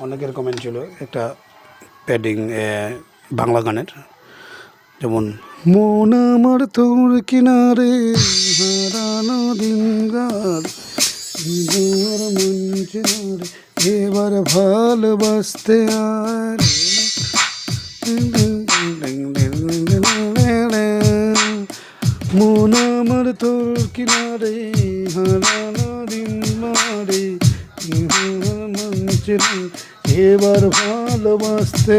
অনেকের কমেন্ট ছিল একটা প্যাডিং বাংলা গানের, যেমন মন আমার তোর কিনারে হারানো দিনগার মন চিনারে এবার ভালোবাসতে আর মন আমার তোর কিনারে হারানো দিন মারে এবার ভালোবাসতে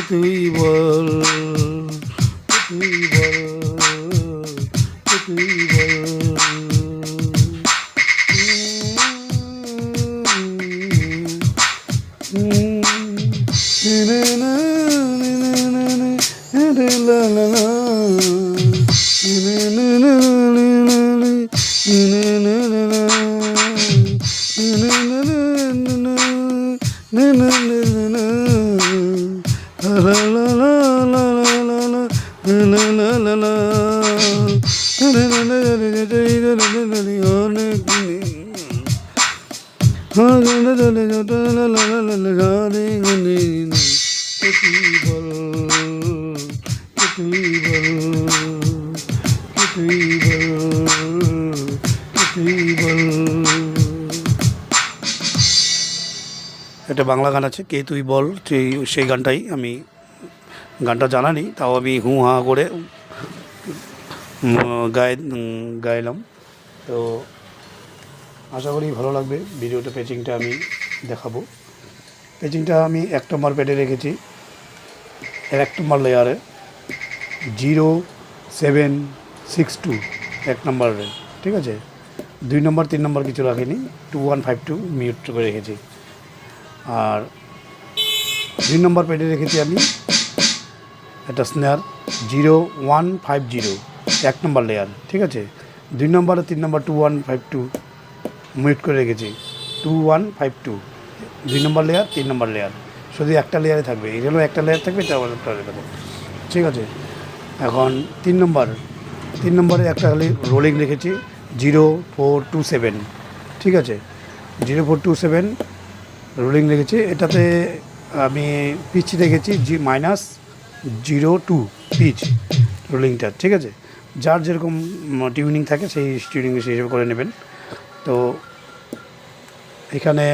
তুই বল তুই বল তুই একটা বাংলা গান আছে, কে তুই বল, সেই গানটাই আমি, গানটা জানা নেই, তাও আমি হু হা করে গাইলাম। তো আশা করি ভালো লাগবে ভিডিওটা। পেচিংটা আমি দেখাবো। পেচিংটা আমি 1 নম্বর প্যাডে রেখেছি, 1 নম্বর লেয়ারে 0762 1 নম্বরে, ঠিক আছে। 2 নম্বর 3 নম্বর কিছু রাখিনি, 2152 মিউট করে রেখেছি। আর 2 নম্বর প্যাডে রেখেছি আমি একটা স্নেয়ার 0150 1 নম্বর লেয়ার, ঠিক আছে। 2 নম্বর আর 3 নম্বর 2152 মিউট করে রেখেছি, 2152 2 নম্বর লেয়ার 3 নম্বর লেয়ার, শুধু একটা লেয়ারে থাকবে, এগুলো একটা লেয়ার থাকবে, এটা একটা লেয়ার থাকবে, ঠিক আছে। এখন 3 নম্বরে একটা খালি রোলিং রেখেছি 0427, ঠিক আছে। 0427 রোলিং রেখেছি। এটাতে আমি পিচ রেখেছি -02 পিচ রোলিংটা, ঠিক আছে। যার যেরকম টিউনিং থাকে সেই টিউনিং সেই হিসেবে করে নেবেন। তো এখানে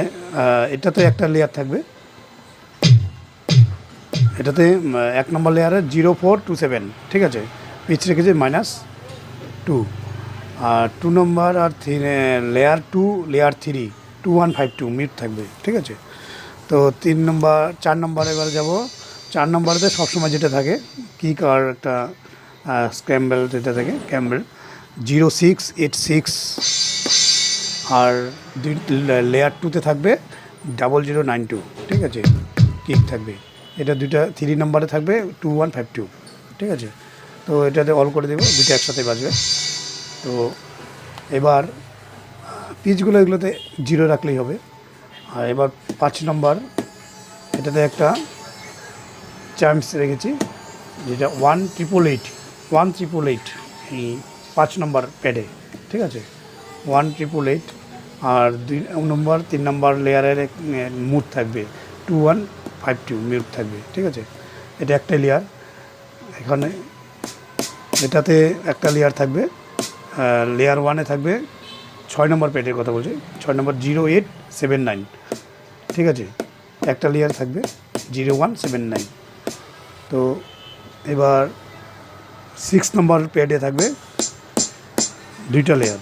এটাতে একটা লেয়ার থাকবে, এটাতে 1 নম্বর লেয়ারে 0427, ঠিক আছে। পিচ রেখেছি -2। আর 2 নম্বর আর লেয়ার 2 লেয়ার 3 2152 মিউট থাকবে, ঠিক আছে। তো 4 নম্বরে এবার যাব। 4 নম্বরেতে সবসময় যেটা থাকে কিক আর একটা স্ক্র্যাম্বল, যেটা থাকে ক্যাম্বেল 0686। আর লেয়ার 2তে থাকবে 0092, ঠিক আছে, কিক থাকবে। এটা 3 নম্বরে থাকবে 2152, ঠিক আছে। তো এটাতে অল করে দেবো, দুটো একসাথে বাজবে। তো এবার পিচগুলো এগুলোতে 0 রাখলেই হবে। আর এবার 5 নম্বর, এটাতে একটা চার্মস রেখেছি যেটা 1888 এই 5 নম্বর প্যাডে, ঠিক আছে, 1888। আর 2 নম্বর 3 নম্বর লেয়ারের মুড থাকবে 2152 মিউট থাকবে, ঠিক আছে। এটা একটা লেয়ার। এখানে এটাতে একটা লেয়ার থাকবে, লেয়ার 1-এ থাকবে 6 নম্বর প্যাডের কথা বলছি, 6 নম্বর 0879, ঠিক আছে। একটা লেয়ার থাকবে 0179। তো এবার 6 নম্বর প্যাডে থাকবে 2টা লেয়ার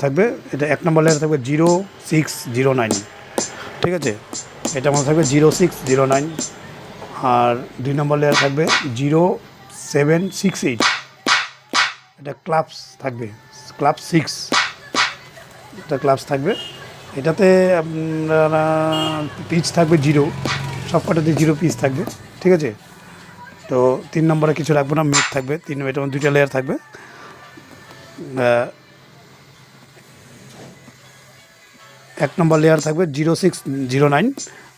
থাকবে। এটা 1 নম্বর লেয়ার থাকবে 0609, ঠিক আছে। এটা মনে থাকবে 0609। আর 2 নম্বর লেয়ার থাকবে 0768, এটা ক্লাবস থাকবে, ক্লাব 6, এটা ক্লাবস থাকবে। এটাতে পিচ থাকবে 0, সবকটাতে 0 পিচ থাকবে, ঠিক আছে। তো 3 নম্বরে কিছু রাখবো না, মিট থাকবে 3, এটা 2টা লেয়ার থাকবে। 1 নম্বর লেয়ার থাকবে 0609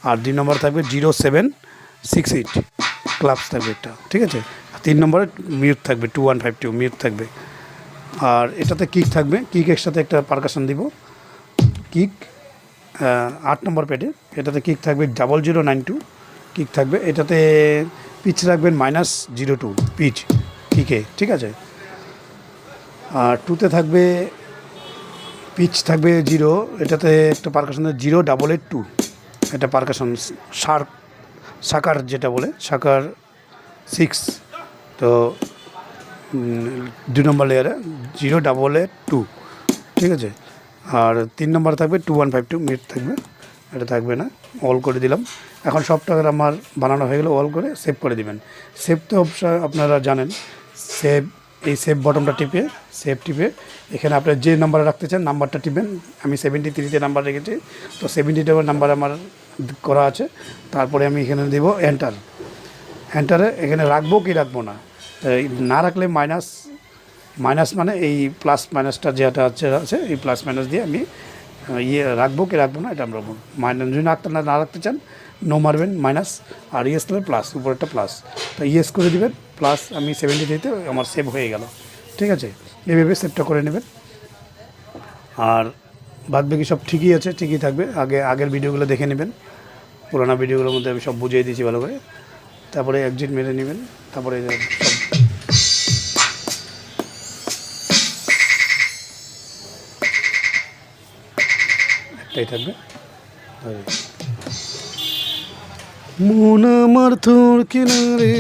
আর 2 নম্বর থাকবে 0768 ক্লাবস থাকবে এটা, ঠিক আছে। 3 নম্বরে মিউট থাকবে 2152 মিউট থাকবে। আর এটাতে কিক থাকবে, কিকের সাথে একটা পারকাশন দিব, কিক 8 নম্বর প্যাডে এটাতে কিক থাকবে 0092 কিক থাকবে। এটাতে পিচ রাখবেন -02 পিচ কিকে, ঠিক আছে। আর 2তে থাকবে পিচ থাকবে 0, এটাতে একটা পারকাশন 0882 এটা পারকাশন সাকার যেটা বলে সাকার 6, তো 2 নম্বর লেয়ারে 0882, ঠিক আছে। আর 3 নম্বর থাকবে 2152 মিনিট থাকবে, এটা থাকবে না, অল করে দিলাম। এখন সবটা আমার বানানো হয়ে গেলে অল করে সেভ করে দিবেন। সেভ তো অবশ্যই আপনারা জানেন, সেভ এই সেভ বটনটা টিপে সেভ টিপে এখানে আপনার যে নাম্বার রাখতে চান নাম্বারটা টিপবেন। আমি 73তে নাম্বার রেখেছি, তো 72 নাম্বার আমার করা আছে। তারপরে আমি এখানে দেব এন্টার। এন্টারে এখানে রাখবো কি রাখবো না, না রাখলে মাইনাস মানে এই প্লাস মাইনাসটা যেটা আছে এই প্লাস মাইনাস দিয়ে আমি রাখবো কি রাখবো না এটা আমরা মাইনাস যদি না রাখতে চান নো মারবেন মাইনাস, আর ইয়েস তাহলে প্লাস, উপরেরটা প্লাস, তো ইয়েস করে দিবেন প্লাস। আমি 73তে আমার সেভ হয়ে গেল, ঠিক আছে। এইভাবে সেভটা করে নেবেন। আর বাদ বাকি সব ঠিকই আছে, ঠিকই থাকবে। আগের ভিডিওগুলো দেখে নেবেন, পুরোনো ভিডিওগুলোর মধ্যে আমি সব বুঝিয়ে দিয়েছি ভালো করে। তারপরে এক্সিট মেরে নেবেন, তারপরে সব একটাই থাকবে। মন আমার তোর কিনারে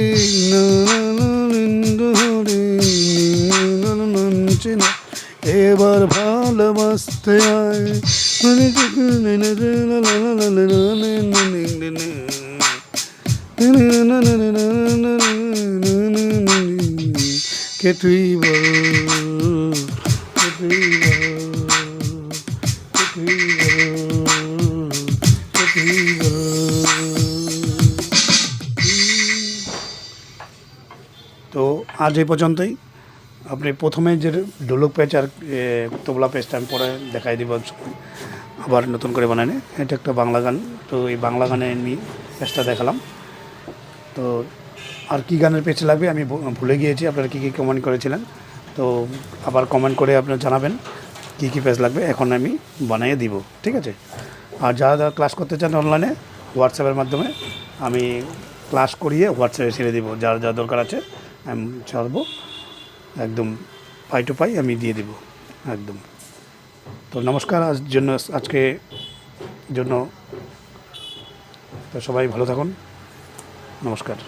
এবার ভালোবাসতে আয়, কে তুই বল, কে তুই বল, কে তুই বল, কে তুই বল। তো আজ এই পর্যন্তই। আপনি প্রথমে যে ঢোলক পেঁচ আর তবলা পেঁচটা আমি পরে দেখাই দিব, আবার নতুন করে বানানে। এটা একটা বাংলা গান, তো এই বাংলা গানে আমি পেঁচটা দেখালাম। তো আর কি গানের পেঁচ লাগবে আমি ভুলে গিয়েছি, আপনারা কী কী কমেন্ট করেছিলেন, তো আবার কমেন্ট করে আপনারা জানাবেন কী কী পেঁচ লাগবে, এখন আমি বানিয়ে দিব, ঠিক আছে। আর যারা ক্লাস করতে চান অনলাইনে হোয়াটসঅ্যাপের মাধ্যমে আমি ক্লাস করিয়ে হোয়াটসঅ্যাপে ছেড়ে দিব, যার যা দরকার আছে আমি ছাড়বো, একদম পাই টু পাই আমি দিয়ে দিব একদম। তো নমস্কার, আজকে জন্য তো সবাই ভালো থাকুন, নমস্কার।